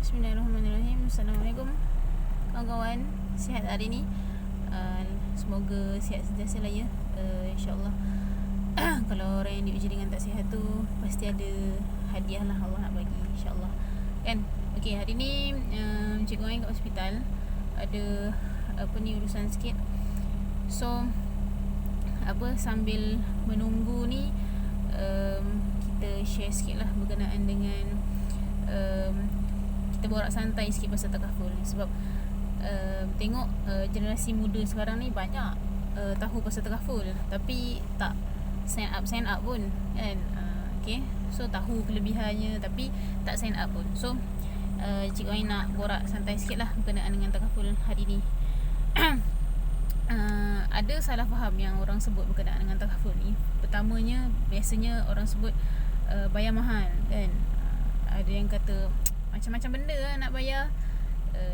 Bismillahirrahmanirrahim. Assalamualaikum kawan-kawan. Sihat hari ni? Semoga sihat sentiasa lah ya. InsyaAllah. Kalau orang yang diuji dengan tak sihat tu, pasti ada hadiah lah Allah nak bagi, InsyaAllah. Kan? Okay, hari ni Cikgu Ain kat hospital. Ada urusan sikit. So sambil menunggu ni, kita share sikit lah berkenaan dengan kita borak santai sikit pasal takaful. Sebab tengok generasi muda sekarang ni banyak tahu pasal takaful, tapi tak sign up pun kan. Okay, so tahu kelebihannya tapi tak sign up pun. So Cikgu Ain nak borak santai sikit lah berkenaan dengan takaful hari ni. Ada salah faham yang orang sebut berkenaan dengan takaful ni. Pertamanya, biasanya orang sebut bayar mahal kan. Ada yang kata macam-macam benda lah nak bayar.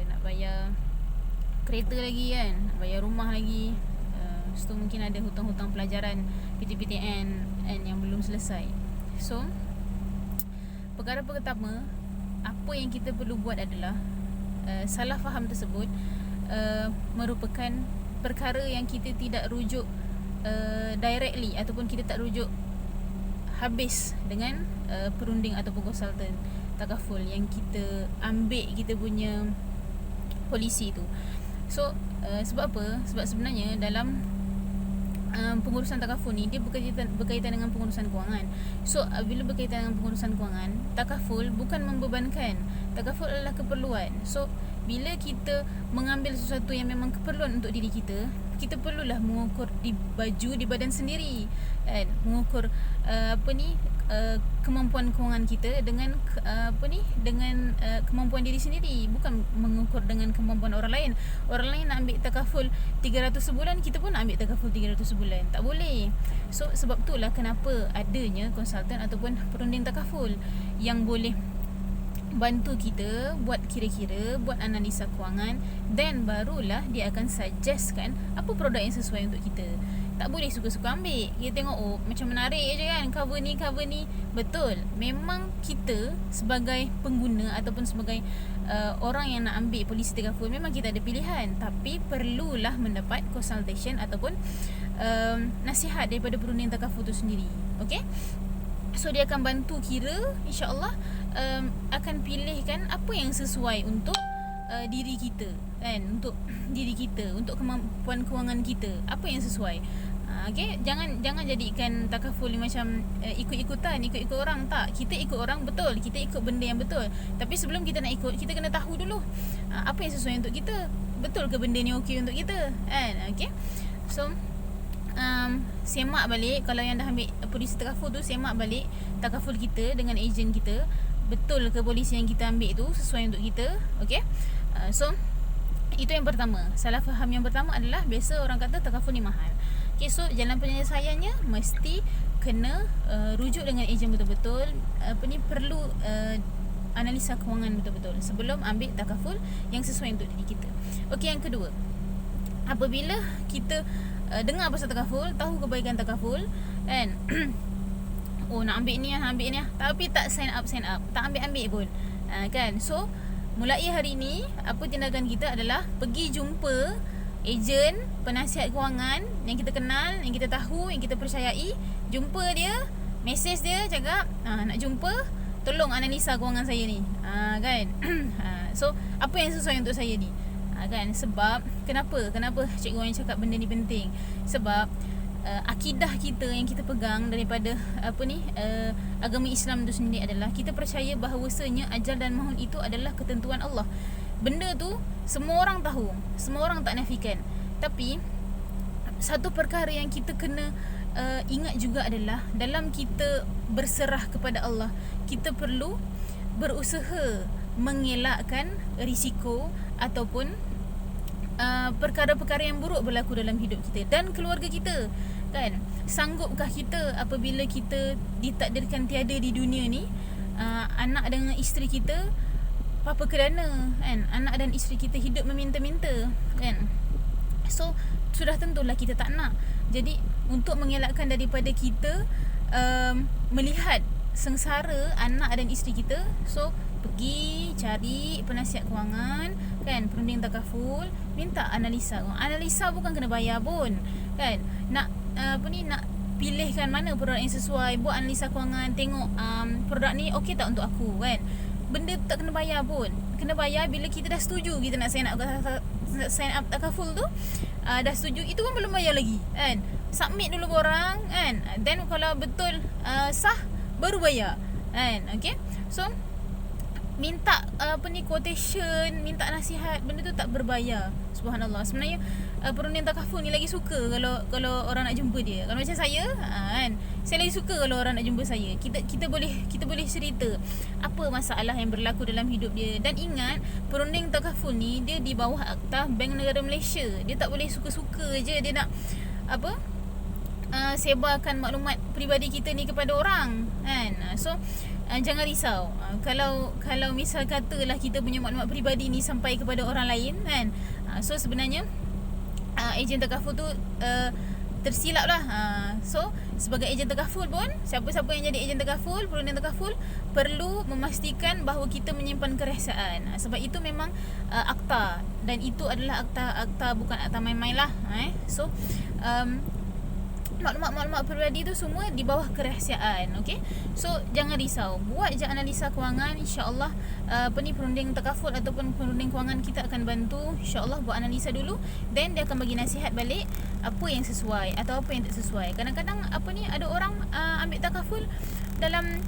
Nak bayar kereta lagi kan, nak bayar rumah lagi. Lepas tu mungkin ada hutang-hutang pelajaran PTPTN yang belum selesai. So perkara pertama, apa yang kita perlu buat adalah salah faham tersebut merupakan perkara yang kita tidak rujuk directly, ataupun kita tak rujuk habis dengan perunding ataupun konsultan takaful yang kita ambil kita punya polisi tu. So sebab apa? Sebab sebenarnya dalam pengurusan takaful ni, dia berkaitan dengan pengurusan kewangan. So bila berkaitan dengan pengurusan kewangan, takaful bukan membebankan. Takaful adalah keperluan. So bila kita mengambil sesuatu yang memang keperluan untuk diri kita, kita perlulah mengukur di baju, di badan sendiri kan, mengukur kemampuan kewangan kita dengan dengan kemampuan diri sendiri, bukan mengukur dengan kemampuan orang lain. Orang lain nak ambil takaful 300 sebulan, kita pun nak ambil takaful 300 sebulan. Tak boleh. So sebab itulah kenapa adanya konsultan ataupun perunding takaful yang boleh bantu kita buat kira-kira, buat analisa kewangan, dan barulah dia akan suggestkan apa produk yang sesuai untuk kita. Tak boleh suka-suka ambil. Kita tengok macam menarik je kan, cover ni. Betul, memang kita sebagai pengguna ataupun sebagai orang yang nak ambil polisi takaful, memang kita ada pilihan, tapi perlulah mendapat consultation ataupun nasihat daripada perunding takaful tu sendiri. Okay, so dia akan bantu kira, InsyaAllah akan pilihkan apa yang sesuai untuk diri kita kan, untuk diri kita, untuk kemampuan kewangan kita, apa yang sesuai. Okay, jangan jadikan takaful ni macam ikut orang. Tak, kita ikut orang betul, kita ikut benda yang betul, tapi sebelum kita nak ikut, kita kena tahu dulu apa yang sesuai untuk kita. Betul ke benda ni okey untuk kita kan? Okay, so semak balik. Kalau yang dah ambil polisi takaful tu, semak balik takaful kita dengan ejen kita. Betul ke polisi yang kita ambil tu sesuai untuk kita? Okay, so itu yang pertama. Salah faham yang pertama adalah biasa orang kata takaful ni mahal. Okay, so jalan penyelesaiannya mesti kena rujuk dengan ejen betul-betul. Perlu analisa kewangan betul-betul sebelum ambil takaful yang sesuai untuk diri kita. Okay, yang kedua, apabila kita dengar pasal takaful, tahu kebaikan takaful kan, nak ambil ni tapi tak sign up, tak ambil pun kan. So mulai hari ni, apa tindakan kita adalah pergi jumpa ejen, penasihat kewangan yang kita kenal, yang kita tahu, yang kita percayai. Jumpa dia, mesej dia, cakap nak jumpa, tolong analisa kewangan saya ni kan. So apa yang sesuai untuk saya ni kan. Sebab kenapa Cikgu Ain cakap benda ni penting? Sebab akidah kita yang kita pegang daripada agama Islam tu sendiri adalah kita percaya bahawasanya ajal dan maut itu adalah ketentuan Allah. Benda tu semua orang tahu, semua orang tak nafikan. Tapi satu perkara yang kita kena ingat juga adalah dalam kita berserah kepada Allah, kita perlu berusaha mengelakkan risiko ataupun perkara-perkara yang buruk berlaku dalam hidup kita dan keluarga kita kan. Sanggupkah kita apabila kita ditakdirkan tiada di dunia ni, anak dengan isteri kita apa kerana kan, anak dan isteri kita hidup meminta-minta kan. So sudah tentulah kita tak nak. Jadi untuk mengelakkan daripada kita melihat sengsara anak dan isteri kita, so pergi cari penasihat kewangan kan, perunding takaful, minta analisa. Analisa bukan kena bayar pun kan. Nak nak pilihkan mana produk yang sesuai, buat analisa kewangan, tengok produk ni okey tak untuk aku kan. Benda tu tak kena bayar pun. Kena bayar bila kita dah setuju kita nak sign up takaful tu. Dah setuju, itu pun belum bayar lagi kan. Submit dulu korang kan. Then kalau betul sah baru bayar kan. Okay. So minta quotation, minta nasihat, benda tu tak berbayar. Subhanallah. Sebenarnya perunding takaful ni lagi suka kalau orang nak jumpa dia. Kalau macam saya kan, saya lagi suka kalau orang nak jumpa saya. Kita boleh cerita apa masalah yang berlaku dalam hidup dia. Dan ingat, perunding takaful ni dia di bawah Akta Bank Negara Malaysia. Dia tak boleh suka-suka je dia nak sebarkan maklumat peribadi kita ni kepada orang kan. So jangan risau. Kalau misal katalah kita punya maklumat peribadi ni sampai kepada orang lain kan, so sebenarnya ejen takaful tu tersilap lah. So sebagai ejen takaful pun, siapa-siapa yang jadi ejen takaful, perunding takaful, perlu memastikan bahawa kita menyimpan kerahsiaan. Sebab itu memang akta, dan itu adalah akta bukan akta main-main lah. So maklumat-maklumat peribadi tu semua di bawah kerahsiaan. Okay. So jangan risau, buat je analisa kewangan. InsyaAllah perunding takaful ataupun perunding kewangan kita akan bantu. InsyaAllah buat analisa dulu, then dia akan bagi nasihat balik apa yang sesuai atau apa yang tak sesuai. Kadang-kadang ada orang ambil takaful dalam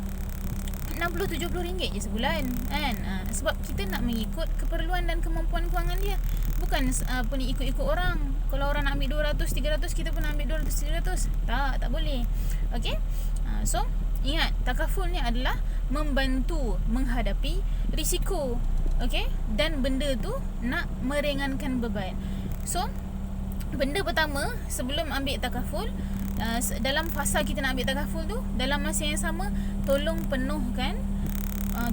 RM60-70 je sebulan kan. Sebab kita nak mengikut keperluan dan kemampuan kewangan dia, bukan ikut-ikut orang. Kalau orang nak ambil 200-300, kita pun nak ambil 200-300. Tak boleh. Okay. So ingat, takaful ni adalah membantu menghadapi risiko. Okay. Dan benda tu nak meringankan beban. So benda pertama sebelum ambil takaful, dalam fasa kita nak ambil takaful tu, dalam masa yang sama, tolong penuhkan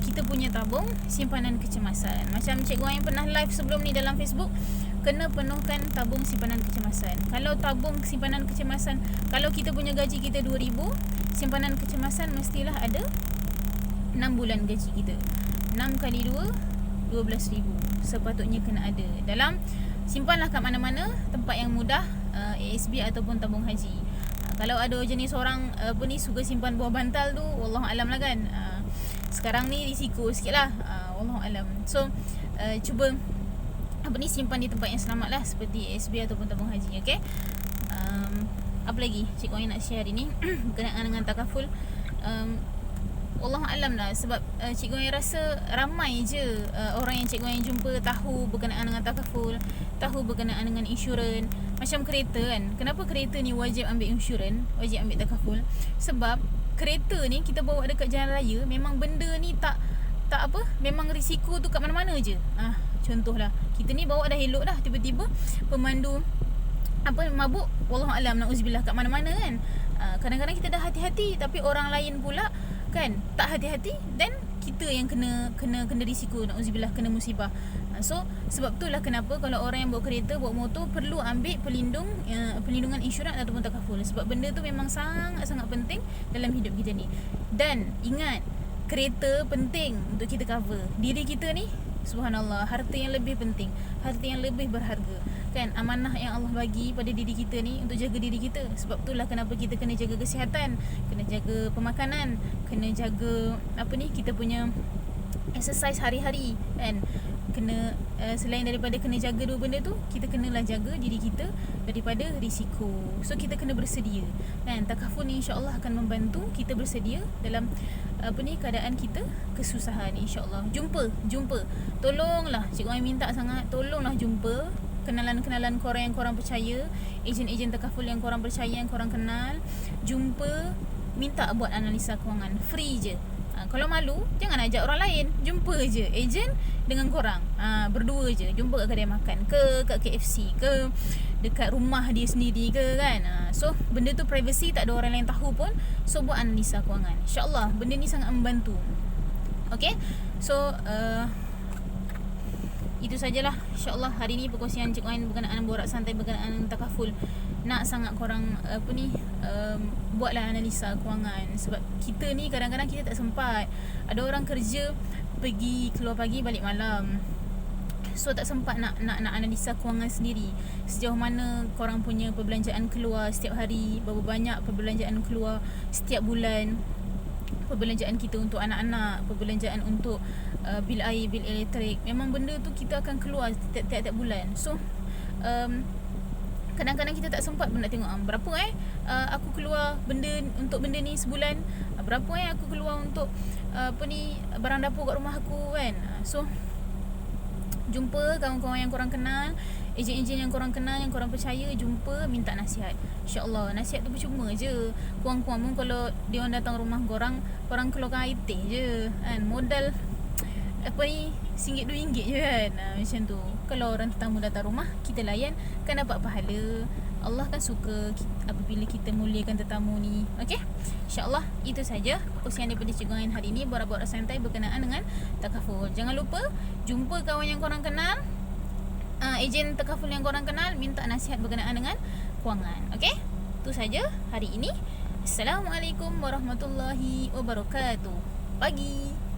kita punya tabung simpanan kecemasan. Macam Cikgu yang pernah live sebelum ni dalam Facebook, kena penuhkan tabung simpanan kecemasan. Kalau tabung simpanan kecemasan, kalau kita punya gaji kita 2,000, simpanan kecemasan mestilah ada 6 bulan gaji kita. 6 kali 2, 12,000 sepatutnya kena ada. Simpanlah kat mana-mana, tempat yang mudah, ASB ataupun tabung haji. Kalau ada jenis orang suka simpan bawah bantal tu, wallahualam lah kan. Sekarang ni risiko sikit lah, wallahualam. So cuba simpan di tempat yang selamat lah, seperti ASB ataupun tabung haji. Okay. Apa lagi Cikgu Ain nak share hari ni berkenaan dengan takaful? Wallahualam lah. Sebab Cikgu Ain rasa ramai je orang yang Cikgu Ain jumpa tahu berkenaan dengan takaful, tahu berkenaan dengan insurans. Macam kereta kan, kenapa kereta ni wajib ambil insurans, wajib ambil takaful? Sebab kereta ni kita bawa dekat jalan raya, memang benda ni tak memang risiko tu kat mana-mana je. Contohlah, kita ni bawa dah elok dah, tiba-tiba pemandu mabuk, wallahualam, na'uzubillah, kat mana-mana kan. Kadang-kadang kita dah hati-hati, tapi orang lain pula kan tak hati-hati, dan kita yang kena risiko, na'uzubillah, kena musibah. So sebab itulah kenapa kalau orang yang bawa kereta, bawa motor, perlu ambil perlindungan insurans ataupun takaful. Sebab benda tu memang sangat-sangat penting dalam hidup kita ni. Dan ingat, kereta penting untuk kita cover diri kita ni. Subhanallah, harta yang lebih penting, harta yang lebih berharga kan, amanah yang Allah bagi pada diri kita ni untuk jaga diri kita. Sebab itulah kenapa kita kena jaga kesihatan, kena jaga pemakanan, kena jaga kita punya exercise hari-hari kan. Kena selain daripada kena jaga dua benda tu, kita kenalah jaga diri kita daripada risiko. So kita kena bersedia kan. Takaful ni insya-Allah akan membantu kita bersedia dalam keadaan kita kesusahan, insya-Allah. Jumpa. Tolonglah, Cikgu Ain minta sangat, tolonglah jumpa kenalan-kenalan korang yang korang percaya, ejen-ejen takaful yang korang percaya, yang korang kenal. Jumpa, minta buat analisa kewangan, free je. Kalau malu, jangan ajak orang lain, jumpa je ejen dengan korang, berdua je. Jumpa kat kedai makan ke, kat KFC ke, dekat rumah dia sendiri ke kan. So benda tu privacy, tak ada orang lain tahu pun. So buat analisa kewangan, InsyaAllah benda ni sangat membantu. Okay. So itu sajalah InsyaAllah hari ni perkongsian Cikgu Ain berkenaan borak santai berkenaan takaful. Nak sangat korang buatlah analisa kewangan. Sebab kita ni kadang-kadang kita tak sempat. Ada orang kerja pergi keluar pagi balik malam. So tak sempat nak analisa kewangan sendiri. Sejauh mana korang punya perbelanjaan keluar setiap hari, berapa banyak perbelanjaan keluar setiap bulan, perbelanjaan kita untuk anak-anak, perbelanjaan untuk bil air, bil elektrik. Memang benda tu kita akan keluar tiap-tiap bulan. So kadang-kadang kita tak sempat pun nak tengok berapa aku keluar untuk benda ni sebulan, berapa aku keluar untuk barang dapur kat rumah aku kan. So jumpa kawan-kawan yang korang kenal, ejen-ejen yang korang kenal, yang korang percaya, jumpa, minta nasihat. InsyaAllah nasihat tu percuma je. Kuang-kuang pun kalau dia orang datang rumah korang keluarkan air teh je kan, modal RM1, RM2 je kan. Macam tu. Kalau orang tetamu datang rumah, kita layan, kan dapat pahala. Allah kan suka apabila kita muliakan tetamu ni. Okey, InsyaAllah itu saja kongsian daripada Cikgu Ain hari ni, borak-borak santai berkenaan dengan takaful. Jangan lupa jumpa kawan yang korang kenal, ejen takaful yang korang kenal, minta nasihat berkenaan dengan kewangan. Okey, itu saja hari ini. Assalamualaikum warahmatullahi wabarakatuh. Pagi.